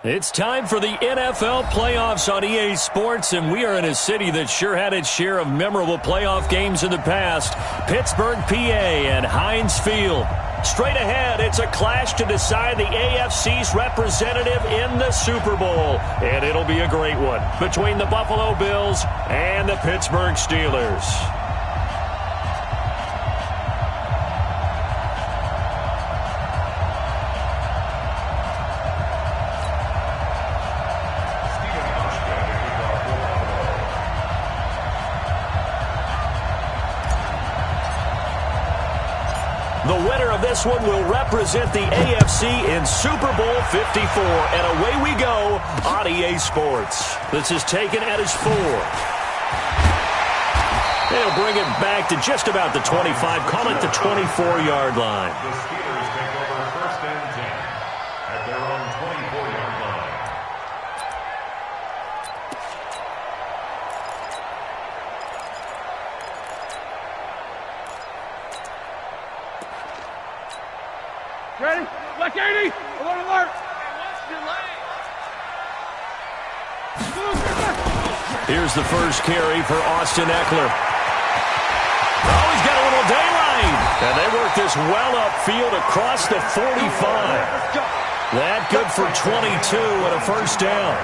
It's time for the NFL playoffs on EA Sports, and we are in a city that sure had its share of memorable playoff games in the past. Pittsburgh, PA, and Heinz Field. Straight ahead, it's a clash to decide the AFC's representative in the Super Bowl. And it'll be a great one between the Buffalo Bills and the Pittsburgh Steelers. The winner of this one will represent the AFC in Super Bowl 54. And away we go on EA Sports. This is taken at his 4. They'll bring it back to just about the 25. Call it the 24-yard line. The Steelers take over first and 10 at their own 24-yard line. Ready? Black 80! Alert, alert! Here's the first carry for Austin Eckler. Oh, he's got a little daylight. And they work this well upfield across the 45. That good for 22 and a first down.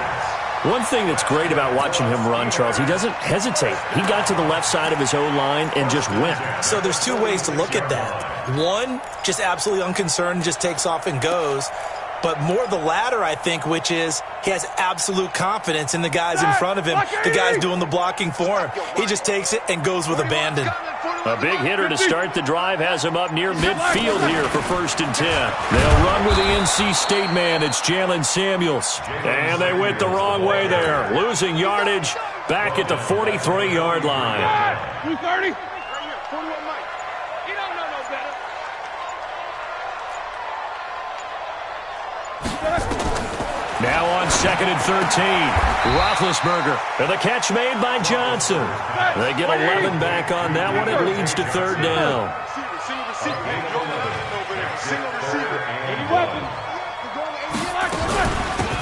One thing that's great about watching him run, Charles, he doesn't hesitate. He got to the left side of his O-line and just went. So there's two ways to look at that. One, just absolutely unconcerned, just takes off and goes. But more the latter, I think, which is he has absolute confidence in the guys in front of him, the guys doing the blocking for him. He just takes it and goes with abandon. A big hitter to start the drive has him up near midfield here for first and 10. They'll run with the NC State man. It's Jalen Samuels. And they went the wrong way there, losing yardage back at the 43-yard line. 230. 41 Mike. You don't know no better. Now on second and 13, Roethlisberger. And the catch made by Johnson. They get 11 back on that one. It leads to third down.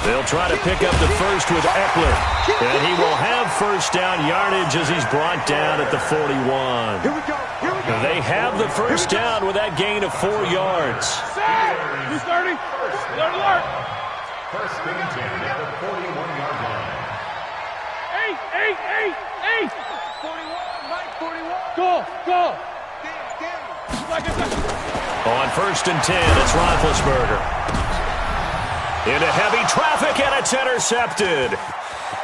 They'll try to pick up the first with Eckler. And he will have first down yardage as he's brought down at the 41. They have the first down with that gain of 4 yards. 230. Alert, alert. First and 10 at the 41-yard line. 8. 41, Mike, 41. Go. On first and 10, it's Roethlisberger. Into heavy traffic, and it's intercepted.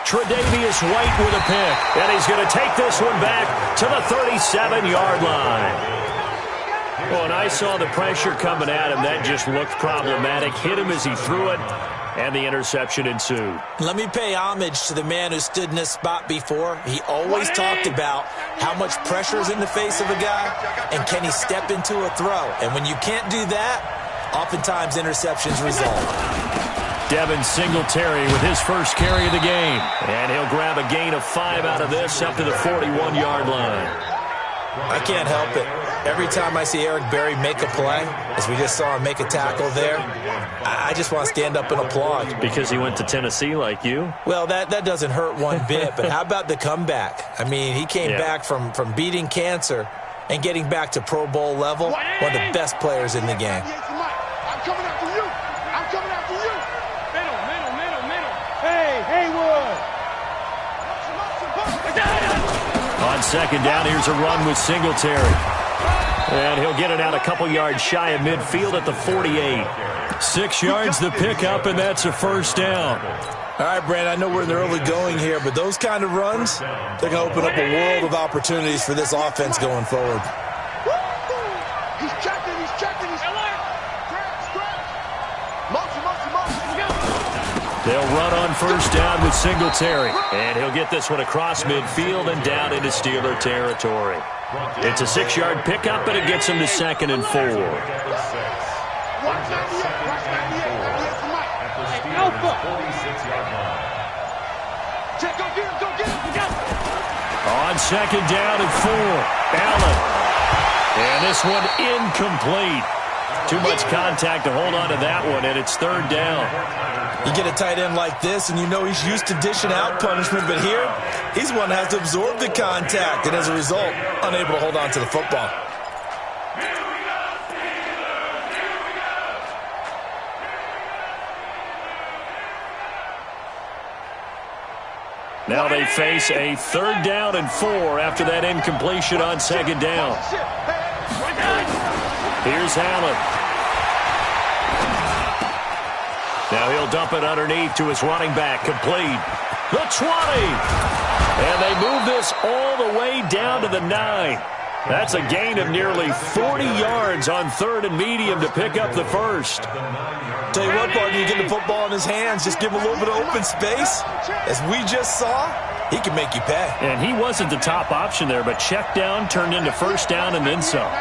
Tre'Davious White with a pick, and he's going to take this one back to the 37-yard line. Well, and I saw the pressure coming at him. That just looked problematic. Hit him as he threw it, and the interception ensued. Let me pay homage to the man who stood in this spot before. He always talked about how much pressure is in the face of a guy, and can he step into a throw. And when you can't do that, oftentimes interceptions result. Devin Singletary with his first carry of the game. And he'll grab a gain of 5 out of this up to the 41-yard line. I can't help it. Every time I see Eric Berry make a play, as we just saw him make a tackle there, I just want to stand up and applaud. Because he went to Tennessee like you? Well, that doesn't hurt one bit, but how about the comeback? I mean, he came back from beating cancer and getting back to Pro Bowl level, one of the best players in the game. I'm coming after you. Middle. Hey, Haywood. On second down, here's a run with Singletary. And he'll get it out a couple yards shy of midfield at the 48. 6 yards the pickup, and that's a first down. All right, Brand, I know we're in the early going here, but those kind of runs, they're going to open up a world of opportunities for this offense going forward. He's checking. They'll run on first down with Singletary. And he'll get this one across midfield and down into Steeler territory. It's a 6-yard pickup, and it gets him to second and 4. On second down and 4, Allen. And this one incomplete. Too much contact to hold on to that one, and it's third down. You get a tight end like this, and you know he's used to dishing out punishment, but here, he's one that has to absorb the contact, and as a result, unable to hold on to the football. Now they face a 3rd down and 4 after that incompletion on 2nd down. Here's Allen. Now he'll dump it underneath to his running back, complete. The 20. And they move this all the way down to the 9. That's a gain of nearly 40 yards on 3rd and medium to pick up the first. Tell you what, partner, you get the football in his hands, just give him a little bit of open space. As we just saw, he can make you pay. And he wasn't the top option there, but check down turned into 1st down and then some.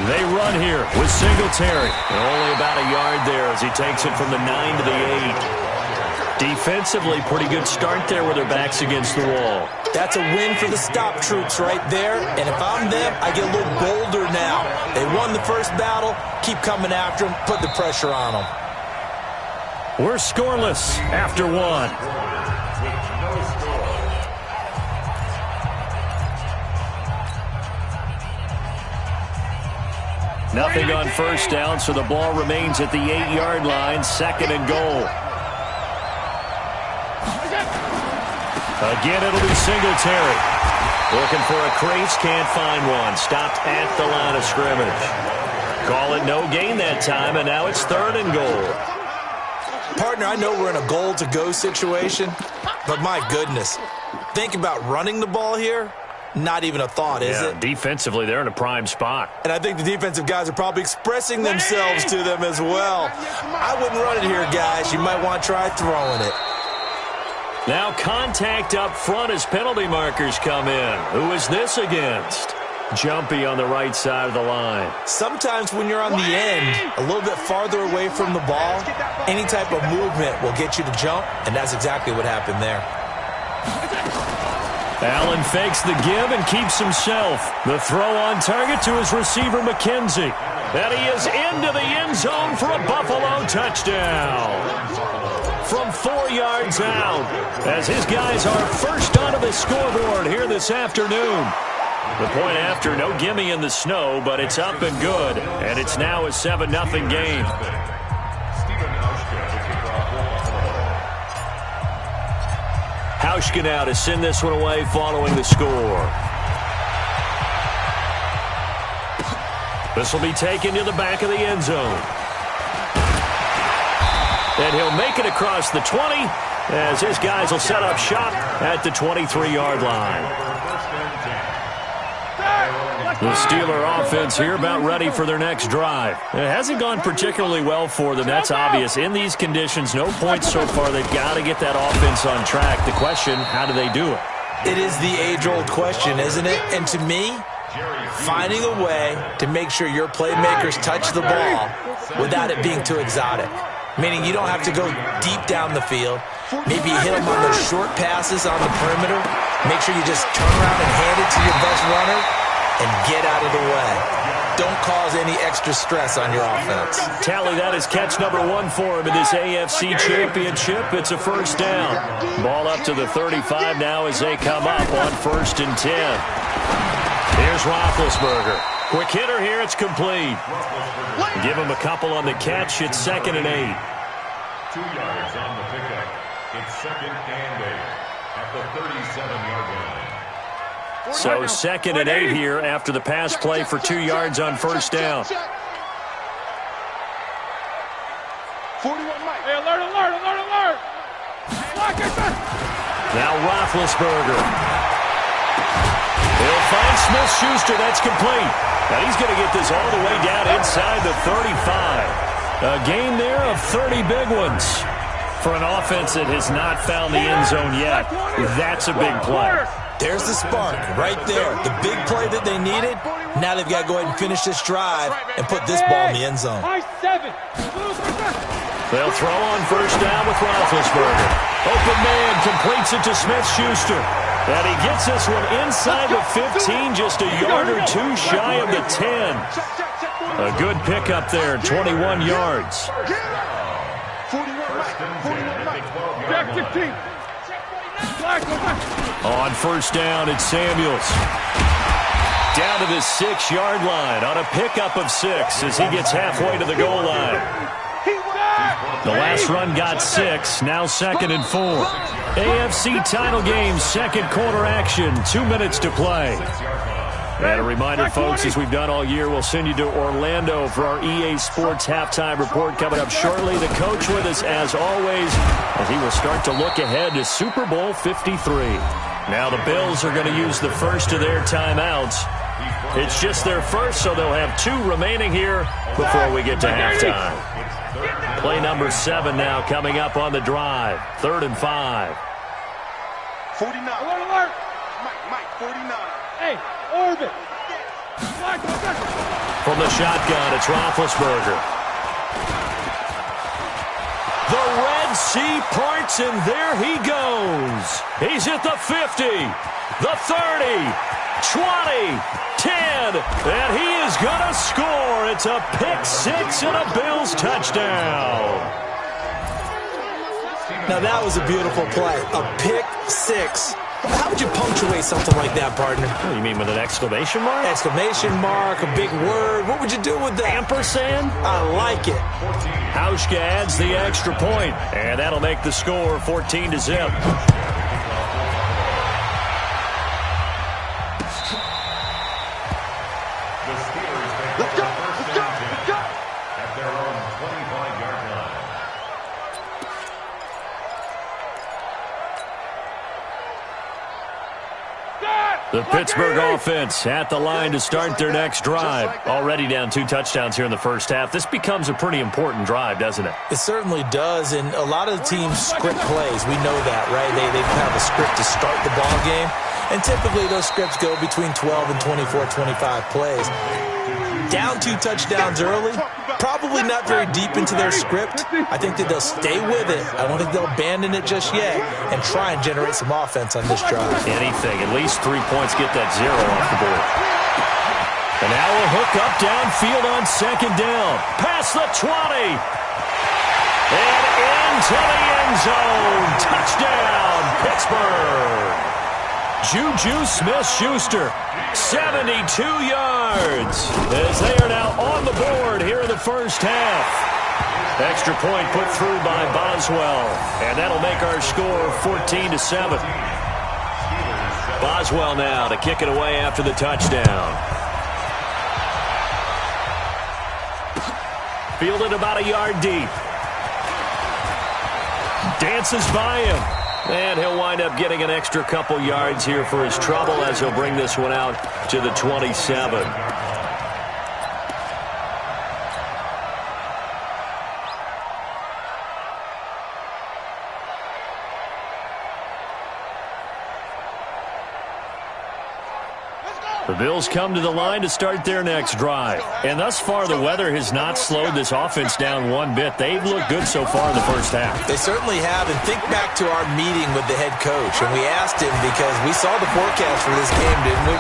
They run here with Singletary. And only about a yard there as he takes it from the 9 to the 8. Defensively, pretty good start there with their backs against the wall. That's a win for the stop troops right there. And if I'm them, I get a little bolder now. They won the first battle. Keep coming after them. Put the pressure on them. We're scoreless after 1. Nothing on 1st down, so the ball remains at the 8-yard line, 2nd and goal. Again, it'll be Singletary. Looking for a crease, can't find one. Stopped at the line of scrimmage. Call it no gain that time, and now it's 3rd and goal. Partner, I know we're in a goal-to-go situation, but my goodness, think about running the ball here. Not even a thought, is it? Defensively, they're in a prime spot. And I think the defensive guys are probably expressing themselves to them as well. I wouldn't run it here, guys. You might want to try throwing it. Now contact up front as penalty markers come in. Who is this against? Jumpy on the right side of the line. Sometimes when you're on the end, a little bit farther away from the ball, any type of movement will get you to jump, and that's exactly what happened there. Allen fakes the give and keeps himself. The throw on target to his receiver, McKenzie. And he is into the end zone for a Buffalo touchdown. From 4 yards out, as his guys are first onto the scoreboard here this afternoon. The point after, no gimme in the snow, but it's up and good. And it's now a 7-0 game. Hauschka now to send this one away following the score. This will be taken to the back of the end zone. And he'll make it across the 20 as his guys will set up shop at the 23-yard line. The Steeler offense here about ready for their next drive. It hasn't gone particularly well for them. That's obvious. In these conditions, no points so far. They've got to get that offense on track. The question, how do they do it? It is the age-old question, isn't it? And to me, finding a way to make sure your playmakers touch the ball without it being too exotic. Meaning you don't have to go deep down the field. Maybe you hit them on those short passes on the perimeter. Make sure you just turn around and hand it to your best runner and get out of the way. Don't cause any extra stress on your offense. Tally, that is catch number 1 for him in this AFC Championship. It's a first down. Ball up to the 35 now as they come up on 1st and 10. Here's Roethlisberger. Quick hitter here, it's complete. Give him a couple on the catch, it's 2nd and 8. 2 yards on the pickup. It's 2nd and 8 at the 37-yard line. So 2nd and 8 here after the pass play for 2 yards on first down. 41 Mike. Hey, alert. Now Roethlisberger. He'll find Smith-Schuster. That's complete. Now he's going to get this all the way down inside the 35. A gain there of 30 big ones. For an offense that has not found the end zone yet, that's a big play. There's the spark right there. The big play that they needed. Now they've got to go ahead and finish this drive and put this ball in the end zone. They'll throw on first down with Roethlisberger. Open man completes it to Smith-Schuster. And he gets this one inside the 15, just a yard or two shy of the 10. A good pickup there, 21 yards. On first down, it's Samuels. Down to the 6-yard line on a pickup of 6 as he gets halfway to the goal line. The last run got 6, now 2nd and 4. AFC title game, second quarter action, 2 minutes to play. And a reminder, folks, as we've done all year, we'll send you to Orlando for our EA Sports halftime report coming up shortly. The coach with us, as always, as he will start to look ahead to Super Bowl 53. Now the Bills are going to use the first of their timeouts. It's just their first, so they'll have 2 remaining here before we get to halftime. Play number 7 now coming up on the drive. 3rd and 5. 49. Alert. Mike, 49. Hey, orbit. From the shotgun, it's Roethlisberger. The Red Sea parts, and there he goes. He's at the 50, the 30, 20, 10, and he is going to score. It's a pick 6 and a Bills touchdown. Now that was a beautiful play. A pick 6. How would you punctuate something like that, partner? Oh, you mean with an exclamation mark? Exclamation mark, a big word. What would you do with that? Ampersand? I like it. Hauschka adds the extra point, and that'll make the score 14-0. The Pittsburgh offense at the line to start their next drive. Already down 2 touchdowns here in the first half. This becomes a pretty important drive, doesn't it? It certainly does, and a lot of the teams script plays. We know that, right? They have a script to start the ball game, and typically those scripts go between 12 and 24, 25 plays. Down 2 touchdowns early, probably not very deep into their script. I think that they'll stay with it. I don't think they'll abandon it just yet and try and generate some offense on this drive. Anything, at least 3 points, get that 0 off the board. And now a hook up downfield on 2nd down. Past the 20. And into the end zone. Touchdown, Pittsburgh. Juju Smith-Schuster, 72 yards, as they are now on the board here in the first half. Extra point put through by Boswell, and that'll make our score 14-7. Boswell now to kick it away after the touchdown. Fielded about a yard deep. Dances by him. And he'll wind up getting an extra couple yards here for his trouble as he'll bring this one out to the 27. The Bills come to the line to start their next drive. And thus far, the weather has not slowed this offense down one bit. They've looked good so far in the first half. They certainly have. And think back to our meeting with the head coach. And we asked him because we saw the forecast for this game, didn't we?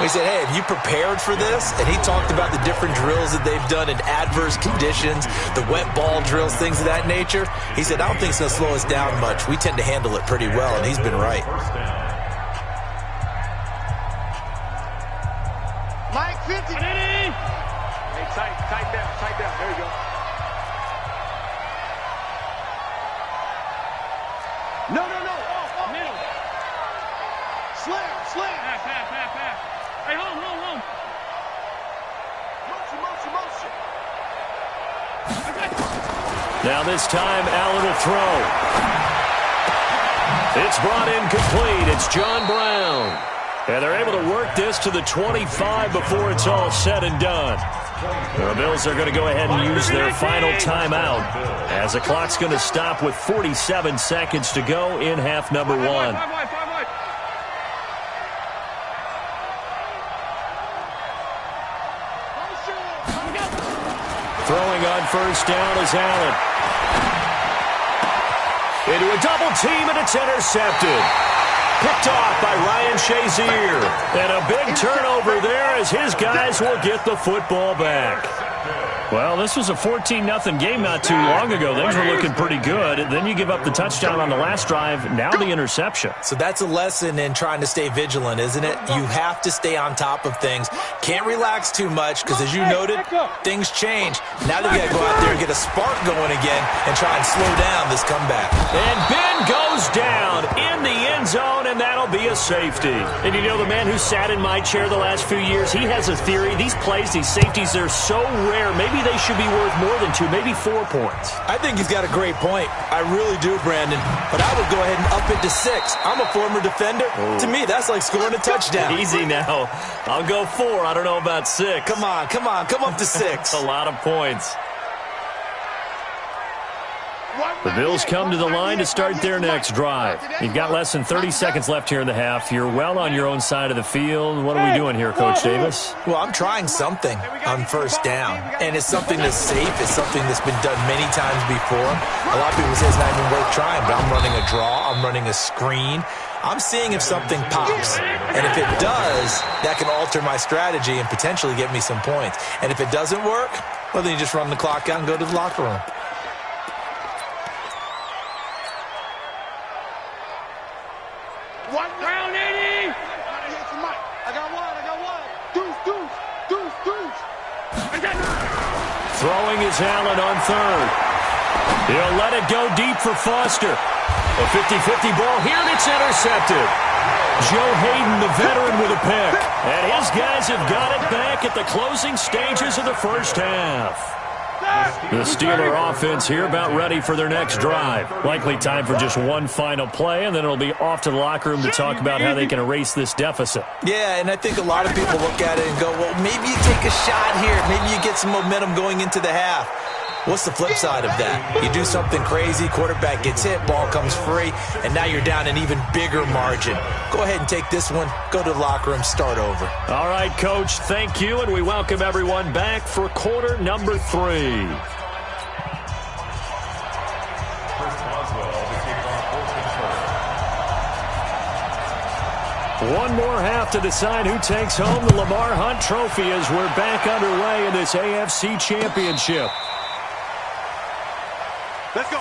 We said, hey, have you prepared for this? And he talked about the different drills that they've done in adverse conditions, the wet ball drills, things of that nature. He said, I don't think it's going to slow us down much. We tend to handle it pretty well, and he's been right. Mike, 50. Hey, tight down. There you go. No. Oh, middle. Slam. Pass. Hey, home. Motion. Now this time, Allen will throw. It's brought in complete. It's John Brown. And they're able to work this to the 25 before it's all said and done. The Bills are going to go ahead and use their final timeout as the clock's going to stop with 47 seconds to go in half number 1. Throwing on first down is Allen. Into a double team, and it's intercepted. picked off by Ryan Shazier. And a big turnover there as his guys will get the football back. Well, this was a 14-0 game not too long ago. Things were looking pretty good. Then you give up the touchdown on the last drive, now the interception. So that's a lesson in trying to stay vigilant, isn't it? You have to stay on top of things. Can't relax too much because, as you noted, things change. Now they've got to go out there and get a spark going again and try and slow down this comeback. And Ben goes down in the end zone, and that'll be a safety. And you know, the man who sat in my chair the last few years, he has a theory. These plays, these safeties, they're so rare. Maybe they should be worth more than 2, maybe 4 points. I think he's got a great point. I really do, Brandon. But I would go ahead and up it to 6. I'm a former defender. Ooh. To me, that's like scoring a touchdown. Easy now. I'll go 4. I don't know about 6. Come on. Come up to 6. A lot of points. The Bills come to the line to start their next drive. You've got less than 30 seconds left here in the half. You're well on your own side of the field. What are we doing here, Coach Davis? Well, I'm trying something on first down, and it's something that's safe. It's something that's been done many times before. A lot of people say it's not even worth trying, but I'm running a draw. I'm running a screen. I'm seeing if something pops, and if it does, that can alter my strategy and potentially get me some points. And if it doesn't work, well, then you just run the clock out and go to the locker room. Throwing is Allen on third. He'll let it go deep for Foster. A 50-50 ball here, and it's intercepted. Joe Hayden, the veteran, with a pick. And his guys have got it back at the closing stages of the first half. The Steeler offense here about ready for their next drive. Likely time for just one final play, and then it'll be off to the locker room to talk about how they can erase this deficit. Yeah, and I think a lot of people look at it and go, well, maybe you take a shot here. Maybe you get some momentum going into the half. What's the flip side of that? You do something crazy, quarterback gets hit, ball comes free, and now you're down an even bigger margin. Go ahead and take this one, go to the locker room, start over. All right, Coach, thank you, and we welcome everyone back for quarter number 3. One more half to decide who takes home the Lamar Hunt Trophy as we're back underway in this AFC Championship. Let's go.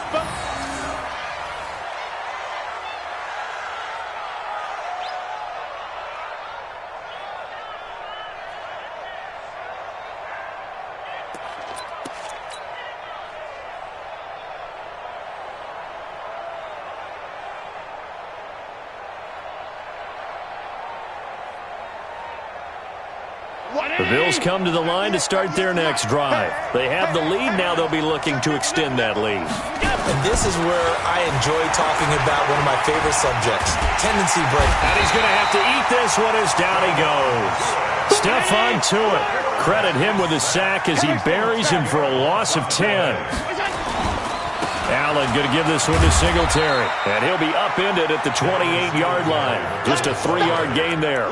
The Bills come to the line to start their next drive. They have the lead. Now they'll be looking to extend that lead. And this is where I enjoy talking about one of my favorite subjects, tendency break. And he's going to have to eat this one as down he goes. Stephon Tuitt. Credit him with a sack as he buries him for a loss of 10. Allen going to give this one to Singletary. And he'll be upended at the 28-yard line. Just a 3-yard gain there.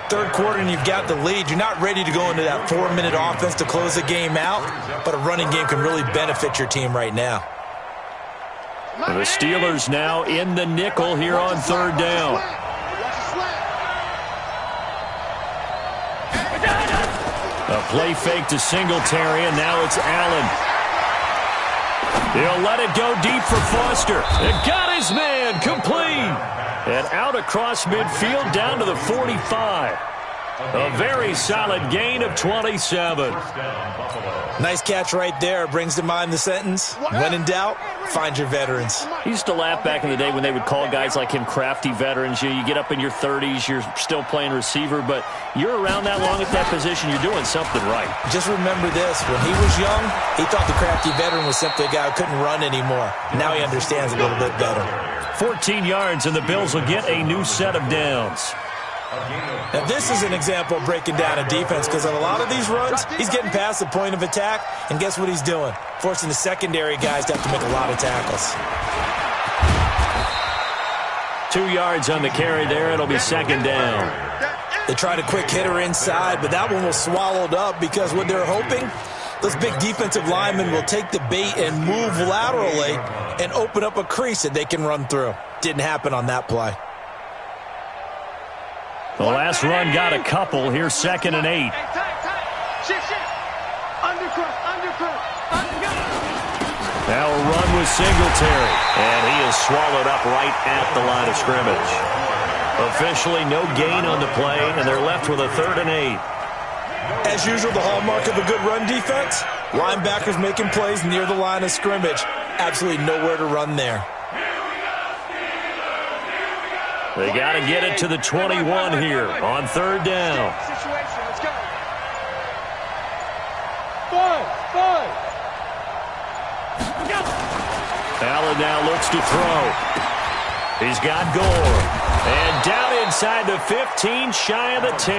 Third quarter and you've got the lead. You're not ready to go into that 4-minute offense to close the game out, but a running game can really benefit your team right now. The Steelers now in the nickel here on third down. A play fake to Singletary, and now it's Allen. He'll let it go deep for Foster. It got his man complete. And out across midfield down to the 45. A very solid gain of 27. Nice catch right there. Brings to mind the sentence, when in doubt, find your veterans. I used to laugh back in the day when they would call guys like him crafty veterans. You get up in your 30s, you're still playing receiver, but you're around that long at that position, you're doing something right. Just remember this. When he was young, he thought the crafty veteran was simply a guy who couldn't run anymore. Now he understands a little bit better. 14 yards, and the Bills will get a new set of downs. Now, this is an example of breaking down a defense because on a lot of these runs, he's getting past the point of attack, and guess what he's doing? Forcing the secondary guys to have to make a lot of tackles. 2 yards on the carry there. It'll be second down. They tried a quick hitter inside, but that one was swallowed up because what they're hoping, those big defensive linemen will take the bait and move laterally and open up a crease that they can run through. Didn't happen on that play. The last run got a couple. Here's 2nd and 8. Now a run with Singletary. And he is swallowed up right at the line of scrimmage. Officially no gain on the play, and they're left with a 3rd and 8. As usual, the hallmark of a good run defense, linebackers making plays near the line of scrimmage. Absolutely nowhere to run there. They got to get it to the 21 here on 3rd down. Allen now looks to throw. He's got Gore. And down inside the 15, shy of the 10.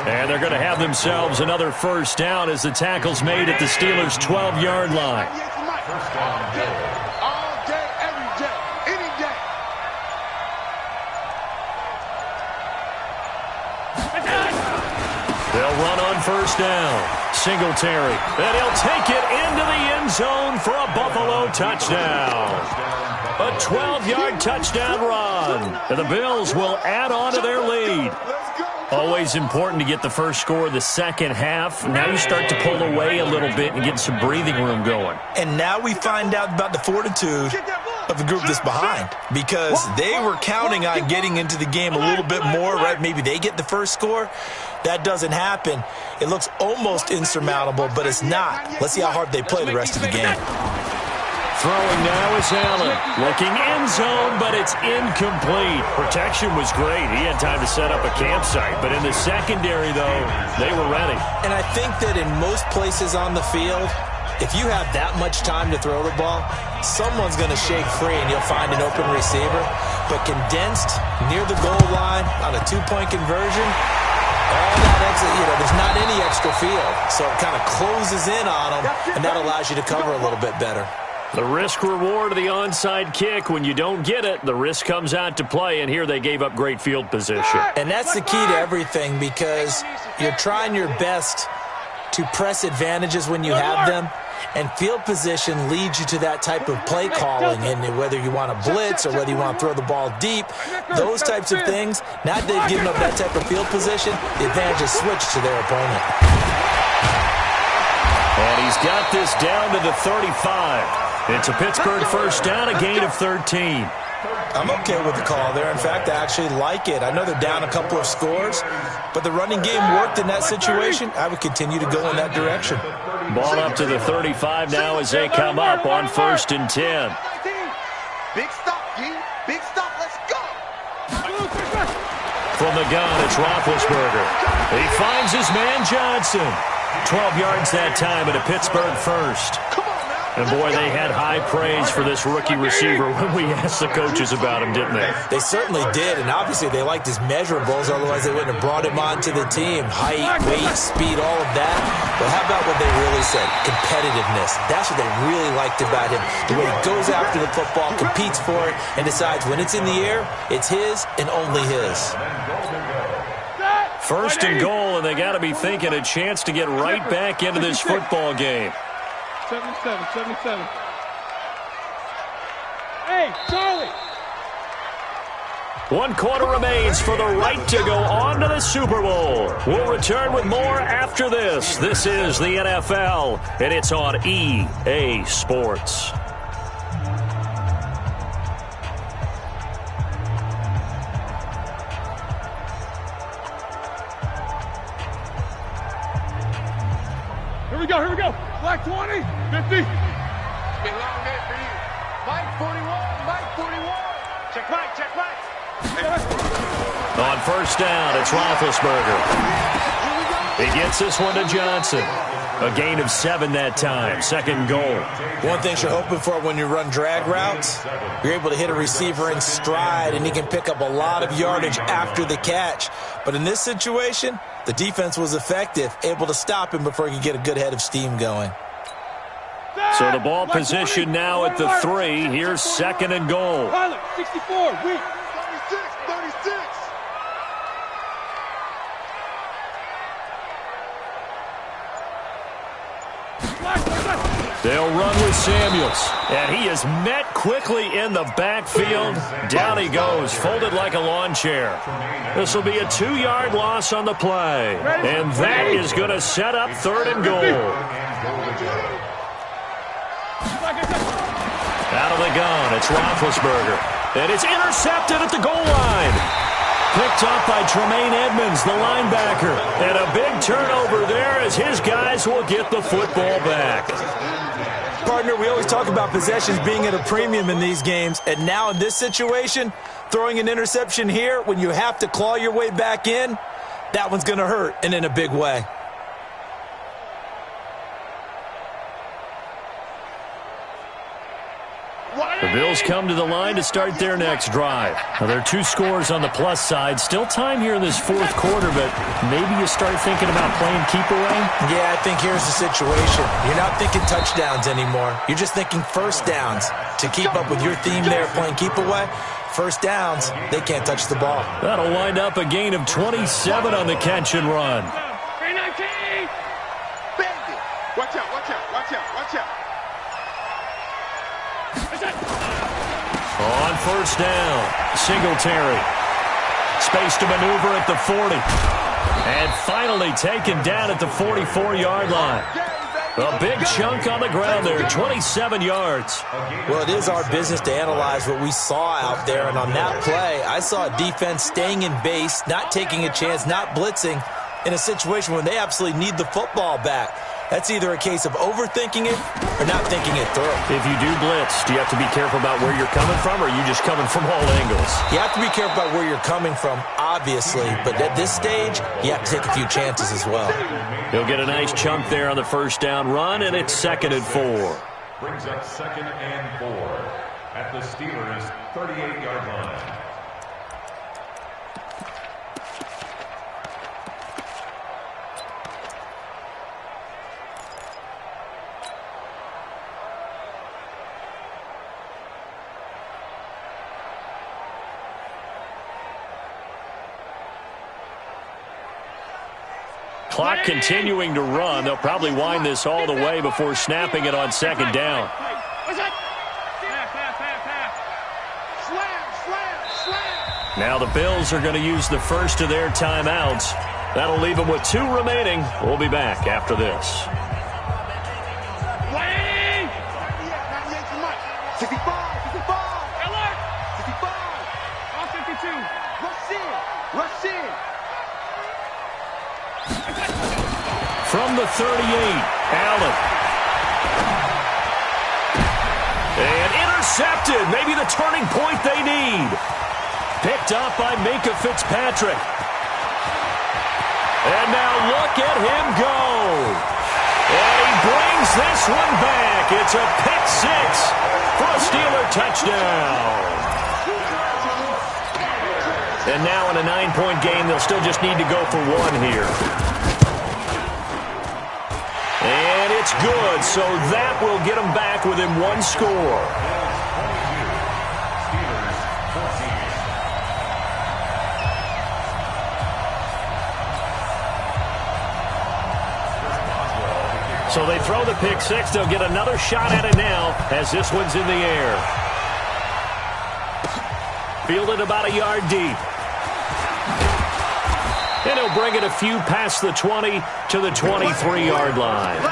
And they're going to have themselves another 1st down as the tackle's made at the Steelers' 12-yard line. All day, every day, any day. They'll run on 1st down. Singletary. And he'll take it into the end zone for a Buffalo touchdown. A 12-yard touchdown run. And the Bills will add on to their lead. Always important to get the first score of the second half. Now you start to pull away a little bit and get some breathing room going. And now we find out about the fortitude of the group that's behind, because they were counting on getting into the game a little bit more, right? Maybe they get the first score. That doesn't happen. It looks almost insurmountable, but it's not. Let's see how hard they play the rest of the game. Throwing now is Allen. Looking end zone, but it's incomplete. Protection was great. He had time to set up a campsite. But in the secondary, though, they were ready. And I think that in most places on the field, if you have that much time to throw the ball, someone's going to shake free and you'll find an open receiver. But condensed near the goal line on a 2-point conversion, all that extra, there's not any extra field. So it kind of closes in on them, and that allows you to cover a little bit better. The risk-reward of the onside kick, when you don't get it, the risk comes out to play, and here they gave up great field position. And that's the key to everything, because you're trying your best to press advantages when you have them, and field position leads you to that type of play calling, and whether you want to blitz or whether you want to throw the ball deep, those types of things, now that they've given up that type of field position, the advantage is switched to their opponent. And he's got this down to the 35. It's a Pittsburgh 1st down, a gain of 13. I'm okay with the call there. In fact, I actually like it. I know they're down a couple of scores, but the running game worked in that situation. I would continue to go in that direction. Ball up to the 35 now as they come up on 1st and 10. Big stop, G. Big stop. Let's go. From the gun, it's Roethlisberger. He finds his man Johnson. 12 yards that time at a Pittsburgh 1st. And, boy, they had high praise for this rookie receiver when we asked the coaches about him, didn't they? They certainly did, and obviously they liked his measurables, otherwise they wouldn't have brought him onto the team. Height, weight, speed, all of that. But how about what they really said? Competitiveness. That's what they really liked about him. The way he goes after the football, competes for it, and decides when it's in the air, it's his and only his. 1st and goal, and they got to be thinking a chance to get right back into this football game. 77. Hey, Charlie! 1 quarter remains for the right to go on to the Super Bowl. We'll return with more after this. This is the NFL, and it's on EA Sports. Here we go. Black 20, 50. Been a long day for you. Mike 41, Mike 41. Check Mike. On 1st down, it's Roethlisberger. He gets this one to Johnson. A gain of 7 that time. 2nd goal. One thing you're hoping for when you run drag routes, you're able to hit a receiver in stride, and he can pick up a lot of yardage after the catch. But in this situation, the defense was effective, able to stop him before he could get a good head of steam going. So the ball position now at the 3. Here's 2nd and goal. Pilot, 64, weak. 36. They'll run with Samuels. And he is met quickly in the backfield. Down he goes, folded like a lawn chair. This will be a 2-yard loss on the play. And that is going to set up 3rd and goal. Out of the gun, it's Roethlisberger. And it's intercepted at the goal line. Picked up by Tremaine Edmonds, the linebacker. And a big turnover there as his guys will get the football back. Partner, we always talk about possessions being at a premium in these games. And now in this situation, throwing an interception here when you have to claw your way back in, that one's going to hurt, and in a big way. The Bills come to the line to start their next drive. Now, there are 2 scores on the plus side. Still time here in this 4th quarter, but maybe you start thinking about playing keep away? Yeah, I think here's the situation. You're not thinking touchdowns anymore. You're just thinking first downs. To keep up with your theme there, playing keep away, first downs, they can't touch the ball. That'll wind up a gain of 27 on the catch and run. Watch out, watch out, watch out, watch out. On first down, Singletary. Space to maneuver at the 40. And finally taken down at the 44-yard line. A big chunk on the ground there, 27 yards. Well, it is our business to analyze what we saw out there. And on that play, I saw a defense staying in base, not taking a chance, not blitzing in a situation where they absolutely need the football back. That's either a case of overthinking it or not thinking it through. If you do blitz, do you have to be careful about where you're coming from, or are you just coming from all angles? You have to be careful about where you're coming from, obviously. But at this stage, you have to take a few chances as well. He'll get a nice chunk there on the first down run, and it's 2nd and 4. Brings up 2nd and 4 at the Steelers' 38-yard line. Clock continuing to run. They'll probably wind this all the way before snapping it on 2nd down. Now the Bills are going to use the first of their timeouts. That'll leave them with 2 remaining. We'll be back after this. 65, 65. Alert! 65. All 52. Rush in. Rush in. From the 38, Allen. And intercepted. Maybe the turning point they need. Picked up by Minkah Fitzpatrick. And now look at him go. And he brings this one back. It's a pick 6 for a Steeler touchdown. And now in a 9-point game, they'll still just need to go for 1 here. And it's good, so that will get them back within 1 score. So they throw the pick 6. They'll get another shot at it now as this one's in the air. Fielded about a yard deep. And he'll bring it a few past the 20 to the 23-yard line.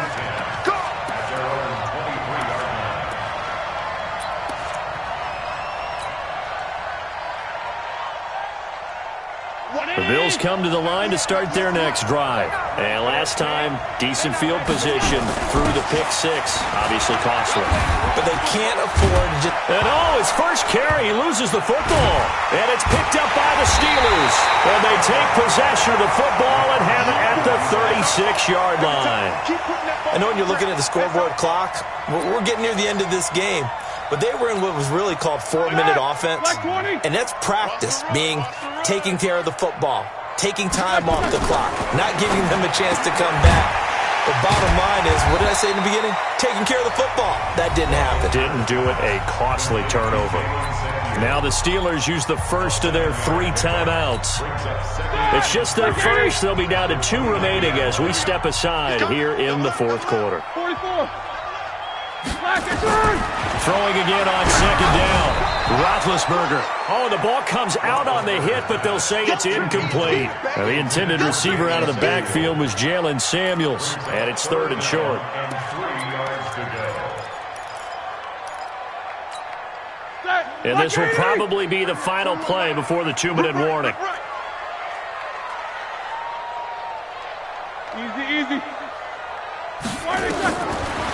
The Bills come to the line to start their next drive. And last time, decent field position through the pick 6. Obviously costly. But they can't afford to just... And his first carry, he loses the football. And it's picked up by the Steelers. And they take possession of the football and have it at the 36-yard line. I know when you're looking at the scoreboard clock, we're getting near the end of this game. But they were in what was really called 4-minute offense. And that's practice, being taking care of the football, taking time off the clock, not giving them a chance to come back. The bottom line is, what did I say in the beginning? Taking care of the football. That didn't happen. Didn't do it. A costly turnover. Now the Steelers use the first of their 3 timeouts. It's just their first. They'll be down to 2 remaining as we step aside here in the 4th quarter. 24. Black and turn. Throwing again on second down. Roethlisberger. Oh, the ball comes out on the hit, but they'll say it's incomplete. Now, the intended receiver out of the backfield was Jalen Samuels, and it's 3rd and short. And 3 yards to go. And this will probably be the final play before the 2-minute warning. Easy.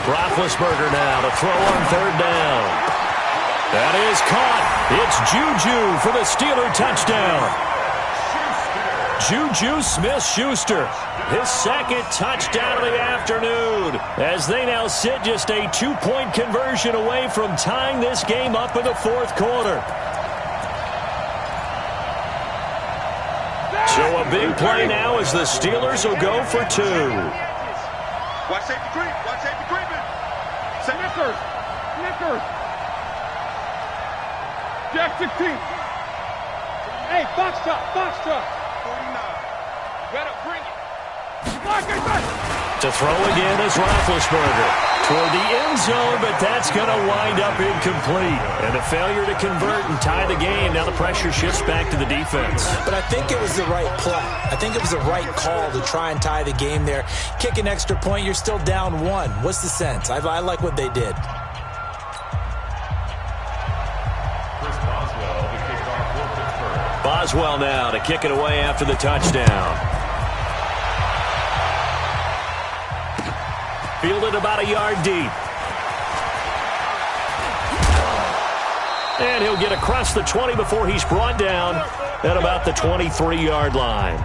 Roethlisberger now to throw on 3rd down. That is caught. It's Juju for the Steeler touchdown. Juju Smith-Schuster, his 2nd touchdown of the afternoon, as they now sit just a 2-point conversion away from tying this game up in the 4th quarter. So a big play now as the Steelers will go for 2. Watch safety creep. Snickers. Jack 16. Hey, box top. 49. Better bring it. To throw again is Roethlisberger toward the end zone, but that's going to wind up incomplete. And a failure to convert and tie the game. Now the pressure shifts back to the defense. But I think it was the right play. I think it was the right call to try and tie the game there. Kick an extra point, you're still down 1. What's the sense? I like what they did. Boswell now to kick it away after the touchdown. Fielded about a yard deep. And he'll get across the 20 before he's brought down at about the 23-yard line.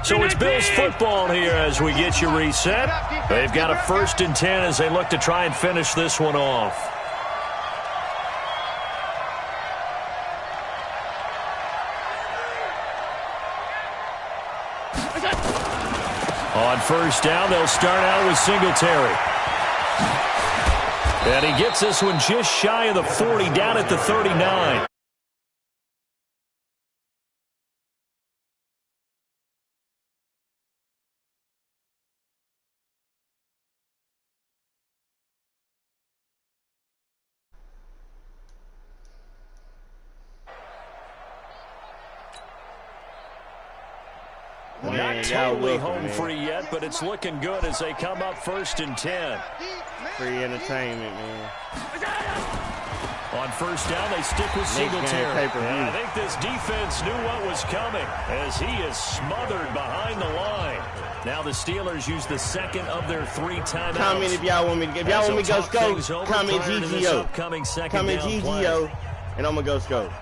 So it's Bills football here as we get you reset. They've got a 1st and 10 as they look to try and finish this one off. On 1st down, they'll start out with Singletary. And he gets this one just shy of the 40, down at the 39. Not totally home free yet, but it's looking good as they come up 1st and 10. Free entertainment, man. On 1st down, they stick with Singletary. And I think this defense knew what was coming as he is smothered behind the line. Now the Steelers use the 2nd of their 3 timeouts. Comment if y'all want me. If y'all want me to go scope, comment GGO. Comment GGO, and I'm gonna go scope.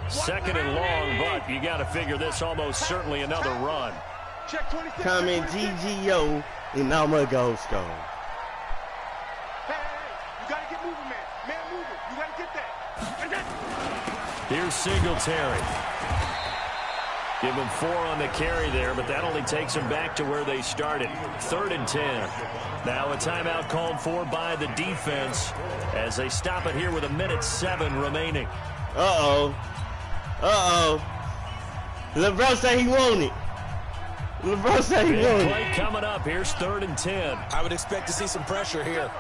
2nd and long, but you got to figure this almost certainly another run. Comment GGO, and I'm gonna go scope. Hey, you gotta get moving, man. Man moving. You gotta get that. Here's Singletary. Give him 4 on the carry there, but that only takes him back to where they started. 3rd and 10. Now a timeout called for by the defense as they stop it here with 1:07 remaining. LeBron said he wanted. LeBron said he wanted. Play coming up. Here's 3rd and 10. I would expect to see some pressure here.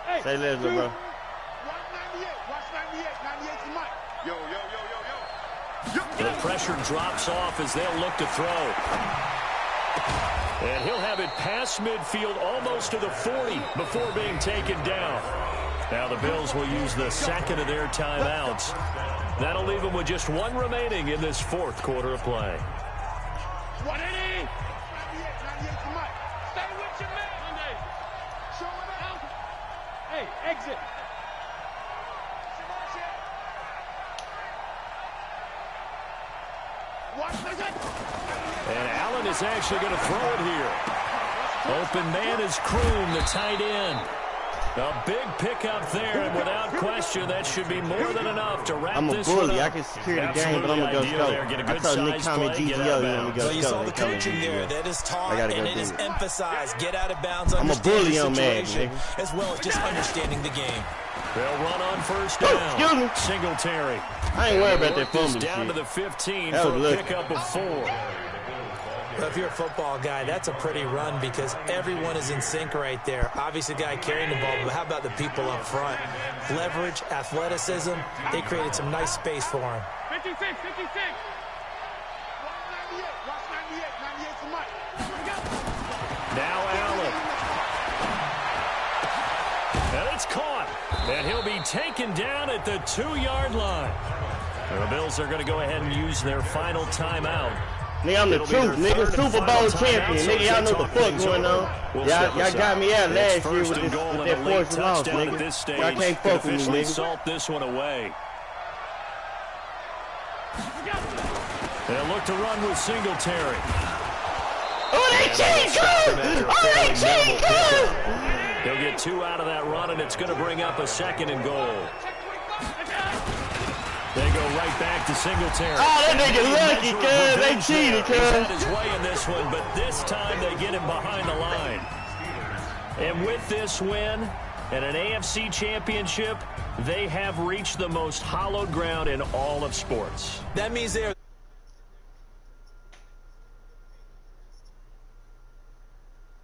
Hey, Say less, LeBron. Watch 98. 98's the mic. Yo. The pressure drops off as they'll look to throw. And he'll have it past midfield almost to the 40 before being taken down. Now the Bills will use the 2nd of their timeouts. That'll leave them with just 1 remaining in this 4th quarter of play. 180. 98's the mic. Stay with your man. Show it out. Hey, exit. And Allen is actually going to throw it here. Open man is Kroom, the tight end. A big pickup there, and without question, that should be more than enough to wrap this one up. I'm a bully. I can secure the game, but I'm going to go. I told Nick Tommy GGO, so you saw the coaching there. That is taught, and it is emphasized. Get out of bounds, understand the situation, as well as just understanding the game. They'll run on first down. Singletary. I ain't worried about that fumble. Down to the 15 for a pickup of 4. Well, if you're a football guy, that's a pretty run because everyone is in sync right there. Obviously, the guy carrying the ball, but how about the people up front? Leverage, athleticism, they created some nice space for him. 56, 56. Watch 98 for Mike. Now Allen. And it's caught. And he'll be taken down at the 2-yard line. And the Bills are going to go ahead and use their final timeout. Nigga, I'm the truth, nigga. Super Bowl champion. Nigga, y'all know the fuck going on. Y'all got me out last year with that forced loss, nigga. Y'all can't fuck with me, nigga. Salt this one away. They'll look to run with Singletary. Oh, they cheat, good! Oh, they cheat, good! They'll get 2 out of that run, and it's going to bring up a 2nd and goal. They go right back to Singletary. Oh, that nigga lucky, cuz. They cheated, cuz. He's had his way in this one, but this time they get him behind the line. And with this win and an AFC championship, they have reached the most hallowed ground in all of sports. That means they're